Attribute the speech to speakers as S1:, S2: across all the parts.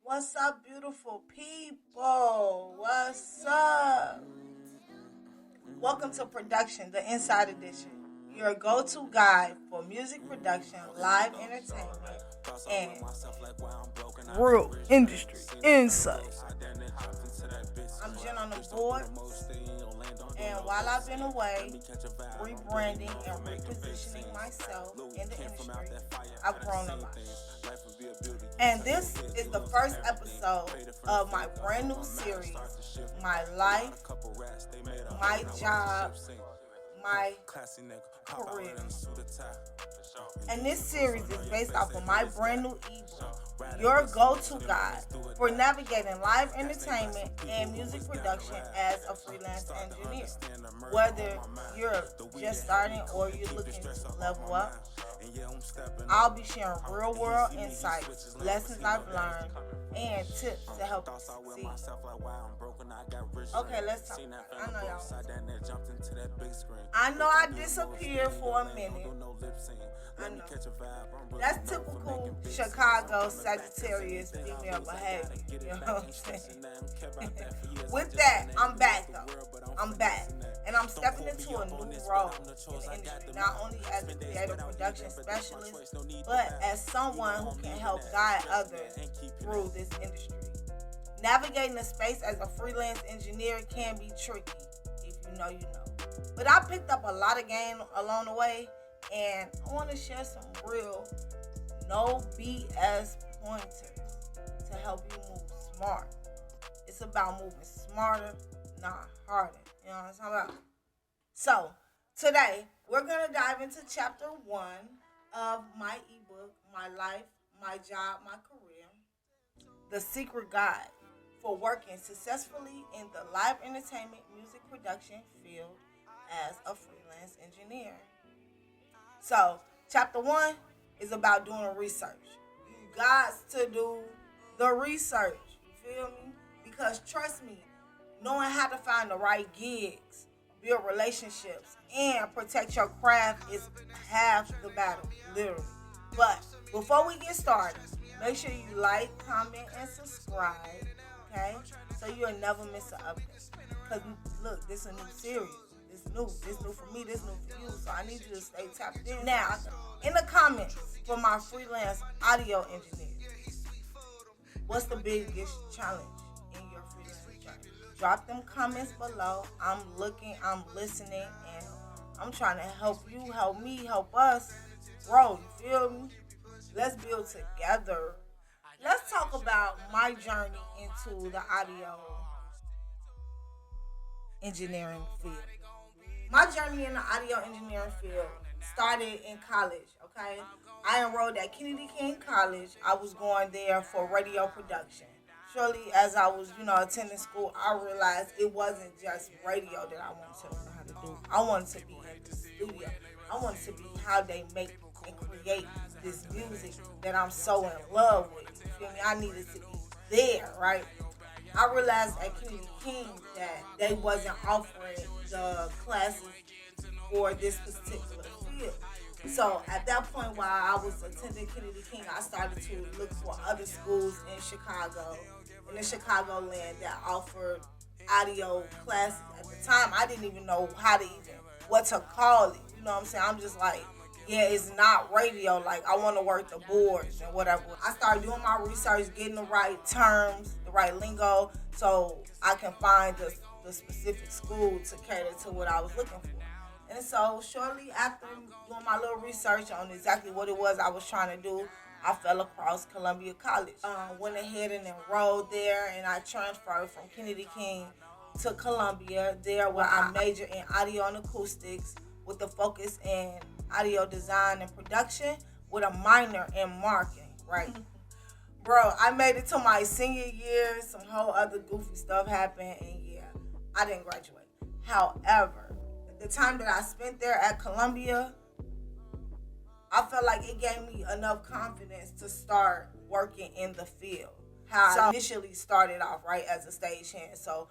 S1: What's up, beautiful people? What's up? Welcome to Production, the Inside Edition, your go-to guide for music production, live entertainment, and real industry insight. I'm Jen on the board, and while I've been away, rebranding and repositioning myself in the industry, I've grown a lot. And this is the first episode of my brand new series, My Life, My Job, My Career. And this series is based off of my brand new ebook, your go-to guide for navigating live entertainment and music production as a freelance engineer. Whether you're just starting or you're looking to level up, I'll be sharing real-world insights, lessons I've learned, and tips to help you succeed. Okay, let's talk about it. I know I disappeared for a minute. I know. That's typical Chicago Sagittarius female behavior. You know what I'm saying? With that, I'm back though. I'm back. And I'm stepping into a new role in the industry, not only as a creative production specialist, but as someone who can help guide others through this industry. Navigating the space as a freelance engineer can be tricky, if you know, you know. But I picked up a lot of game along the way, and I want to share some real, no BS pointers to help you move smart. It's about moving smarter, not harder. You know what I'm talking about? So, today, we're going to dive into chapter 1 of my ebook, My Life, My Job, My Career, The Secret Guide for Working Successfully in the Live Entertainment Music Production field as a freelance engineer. So, chapter 1 is about doing research. You got to do the research. You feel me? Because trust me, knowing how to find the right gigs, build relationships, and protect your craft is half the battle, literally. But before we get started, make sure you like, comment, and subscribe, okay? So you'll never miss an update. Because, look, this is a new series. This new for me, this new for you. So I need you to stay tapped in. Now, in the comments for my freelance audio engineer, what's the biggest challenge in your freelance journey? Drop them comments below. I'm looking, I'm listening, and I'm trying to help you, help me, help us grow. You feel me? Let's build together. Let's talk about my journey into the audio engineering field. My journey in the audio engineering field started in college, okay? I enrolled at Kennedy King College. I was going there for radio production. Surely, as I was, attending school, I realized it wasn't just radio that I wanted to learn how to do. I wanted to be in the studio. I wanted to be how they make and create this music that I'm so in love with. You feel me? I needed to be there, right? I realized at Kennedy King that they wasn't offering the classes for this particular field. So at that point, while I was attending Kennedy King, I started to look for other schools in Chicago, in the Chicagoland that offered audio classes. At the time, I didn't even know what to call it. You know what I'm saying? I'm just like, yeah, it's not radio. Like, I want to work the boards and whatever. I started doing my research, getting the right terms, the right lingo, so I can find the specific school to cater to what I was looking for. And so, shortly after doing my little research on exactly what it was I was trying to do, I fell across Columbia College. Went ahead and enrolled there, and I transferred from Kennedy King to Columbia, there where I majored in audio and acoustics with a focus in audio design and production with a minor in marketing, right? Bro, I made it to my senior year. Some whole other goofy stuff happened, and yeah, I didn't graduate. However, the time that I spent there at Columbia, I felt like it gave me enough confidence to start working in the field. How I initially started off, right, as a stagehand. So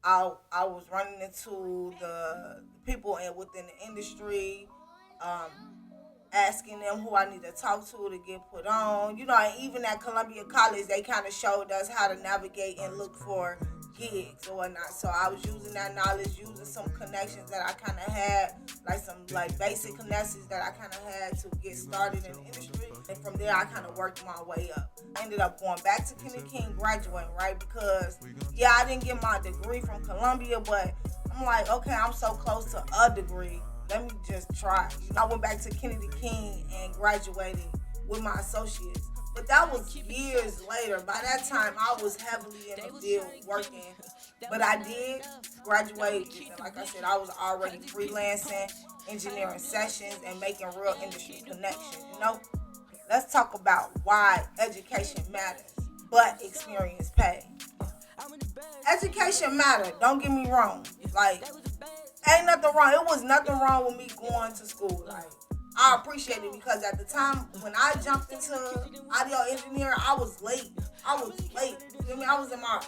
S1: I was running into the people within the industry, asking them who I need to talk to get put on. And even at Columbia College, they kind of showed us how to navigate and look for gigs or whatnot. So I was using that knowledge, using some connections that I kind of had, like some basic connections that I kind of had to get started in the industry. And from there, I kind of worked my way up. I ended up going back to Kennedy King, graduating, right? Because, I didn't get my degree from Columbia, but I'm like, okay, I'm so close to a degree. Let me just try. I went back to Kennedy King and graduated with my associates. But that was years later. By that time, I was heavily in the field working. But I did graduate. And like I said, I was already freelancing, engineering sessions, and making real industry connections. Let's talk about why education matters, but experience pays. Education matters. Don't get me wrong. Ain't nothing wrong. It was nothing wrong with me going to school. I appreciate it because at the time when I jumped into audio engineering, I was late. You feel me? I was in my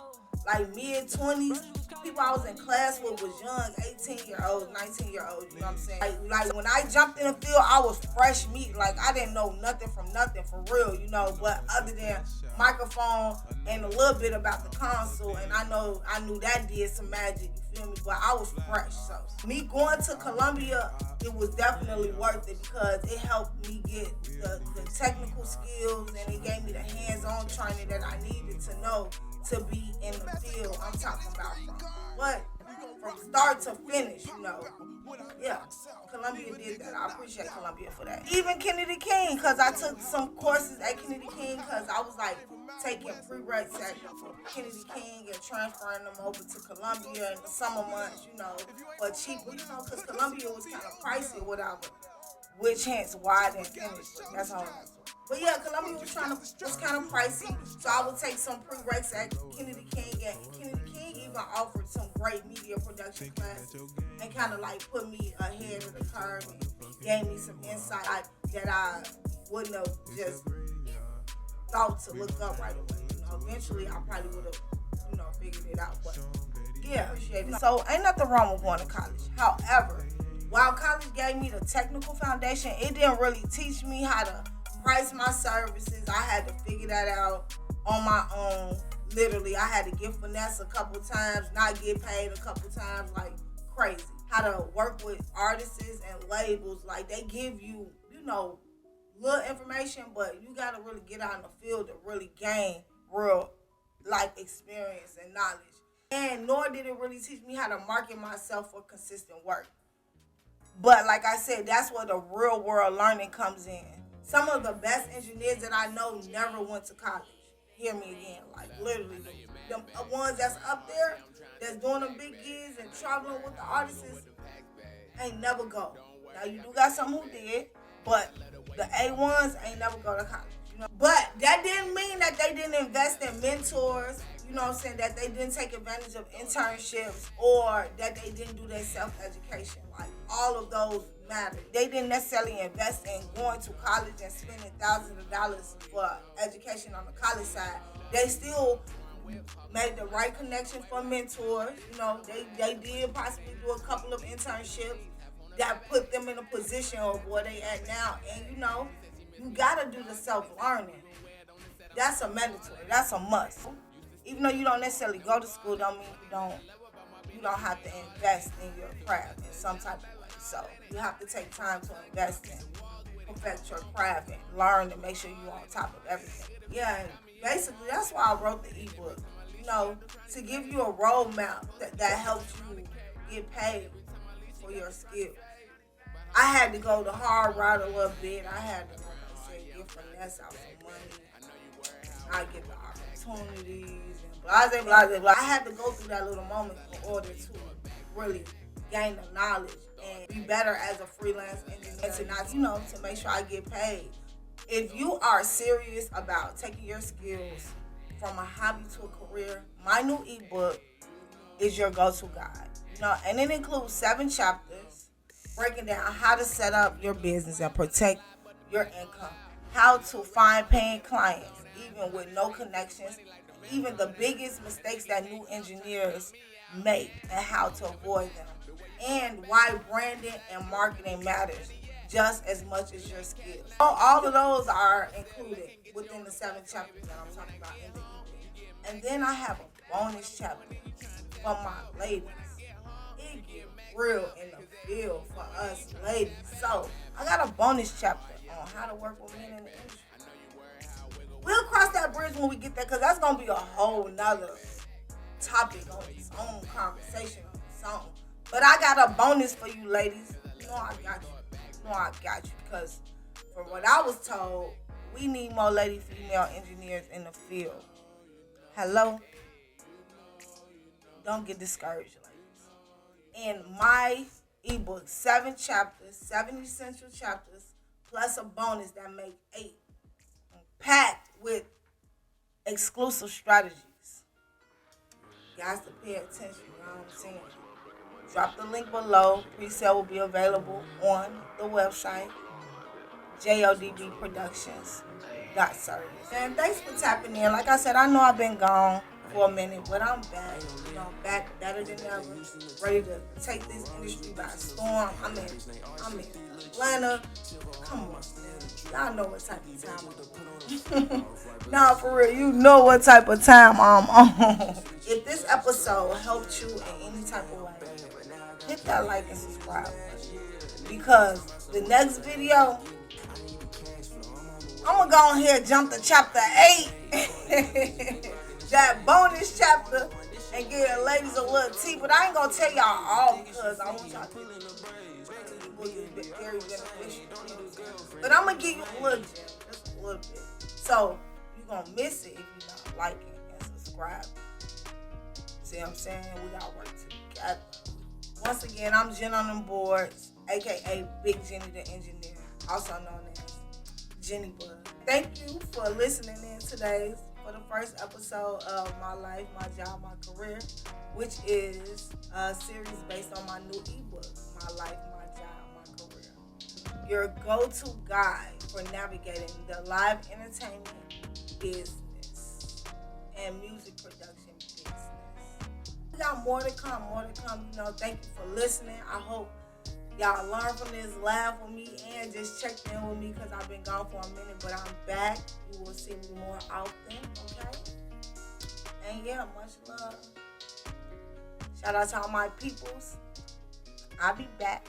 S1: mid-20s. People I was in class with was young, 18-year-olds, 19-year-olds, you know what I'm saying? Like when I jumped in the field, I was fresh meat. I didn't know nothing from nothing for real, but other than microphone and a little bit about the console, and I knew that did some magic, you feel me? But I was fresh. So me going to Columbia, it was definitely worth it because it helped me get the technical skills, and it gave me the hands-on training that I needed to know to be in the field. I'm talking about from start to finish, Yeah, Columbia did that. I appreciate Columbia for that. Even Kennedy King, because I took some courses at Kennedy King because I was taking prereqs at Kennedy King and transferring them over to Columbia in the summer months, for cheaper, because Columbia was kind of pricey or whatever, which hence why I didn't finish, but that's all. But yeah, Columbia was kind of pricey, so I would take some prereqs at Kennedy King, and Kennedy King even offered some great media production classes and kind of put me ahead of the curve and gave me some insight that I wouldn't have just thought to look up right away. Eventually I probably would have, figured it out. But yeah, appreciate it. So ain't nothing wrong with going to college. However, while college gave me the technical foundation, it didn't really teach me how to price my services. I had to figure that out on my own. Literally, I had to get finesse a couple times, not get paid a couple times, crazy. How to work with artists and labels. They give you, little information, but you got to really get out in the field to really gain real life experience and knowledge. And nor did it really teach me how to market myself for consistent work. But like I said, that's where the real world learning comes in. Some of the best engineers that I know never went to college. Hear me again. Literally, the ones that's up there, that's doing them big gigs and traveling with the artists, ain't never go. Now, you do got some who did, but the A1s ain't never go to college. But that didn't mean that they didn't invest in mentors, that they didn't take advantage of internships or that they didn't do their self-education. All of those matter. They didn't necessarily invest in going to college and spending thousands of dollars for education on the college side. They still made the right connection for mentors. They did possibly do a couple of internships that put them in a position of where they at now. And you gotta do the self-learning. That's a mandatory. That's a must. Even though you don't necessarily go to school, don't mean you don't have to invest in your craft in some type of way. So you have to take time to invest in, perfect your craft and learn to make sure you're on top of everything. Yeah, and basically that's why I wrote the ebook. To give you a roadmap that helps you get paid for your skills. I had to go the hard route a little bit. I had to, get finesse out some money. I get the opportunities and blah. I had to go through that little moment in order to really gain the knowledge and be better as a freelance engineer to not, to make sure I get paid. If you are serious about taking your skills from a hobby to a career, my new ebook is your go-to guide. And it includes 7 chapters breaking down how to set up your business and protect your income, how to find paying clients even with no connections, even the biggest mistakes that new engineers make and how to avoid them, and why branding and marketing matters. just as much as your skills. All of those are included within the 7 chapters that I'm talking about in the ebook. And then I have a bonus chapter for my ladies. It get real in the field for us ladies. So I got a bonus chapter on how to work with men in the industry. We'll cross that bridge when we get there, because that's gonna be a whole nother topic on its own conversation on its own. But I got a bonus for you ladies. You know I got you. You know I got you, because from what I was told, we need more lady female engineers in the field. Hello? Don't get discouraged, ladies. In my ebook, 7 chapters, 7 essential chapters, plus a bonus that make 8, packed with exclusive strategies. You guys to pay attention, you know what I'm saying? Drop the link below. Pre-sale will be available on the website, jodbproductions.service. And thanks for tapping in. Like I said, I know I've been gone for a minute, but I'm back. You know, back better than ever. Ready to take this industry by storm. I'm in Atlanta. Come on, man. Y'all know what type of time I'm on. Nah, for real, you know what type of time I'm on. If this episode helped you in any type of way, hit that like and subscribe button. Because the next video, I'm going to go ahead and jump to chapter 8. That bonus chapter, and give ladies a little tea. But I ain't going to tell y'all all, because I want y'all to get the book is very beneficial. But I'm going to give you a little bit, just a little bit. So you're going to miss it if you're not liking and subscribing. See what I'm saying? We got to work together. Once again, I'm Jen on them boards, a.k.a. Big Jenny the Engineer, also known as Jenny Bud. Thank you for listening in today for the first episode of My Life, My Job, My Career, which is a series based on my new ebook, My Life, My Job, My Career. Your go-to guide for navigating the live entertainment business and music production business. We got more to come. You know, thank you for listening. I hope y'all learn from this, laugh with me, and just check in with me, because I've been gone for a minute, but I'm back. You will see me more often, okay? And yeah, much love. Shout out to all my peoples. I'll be back.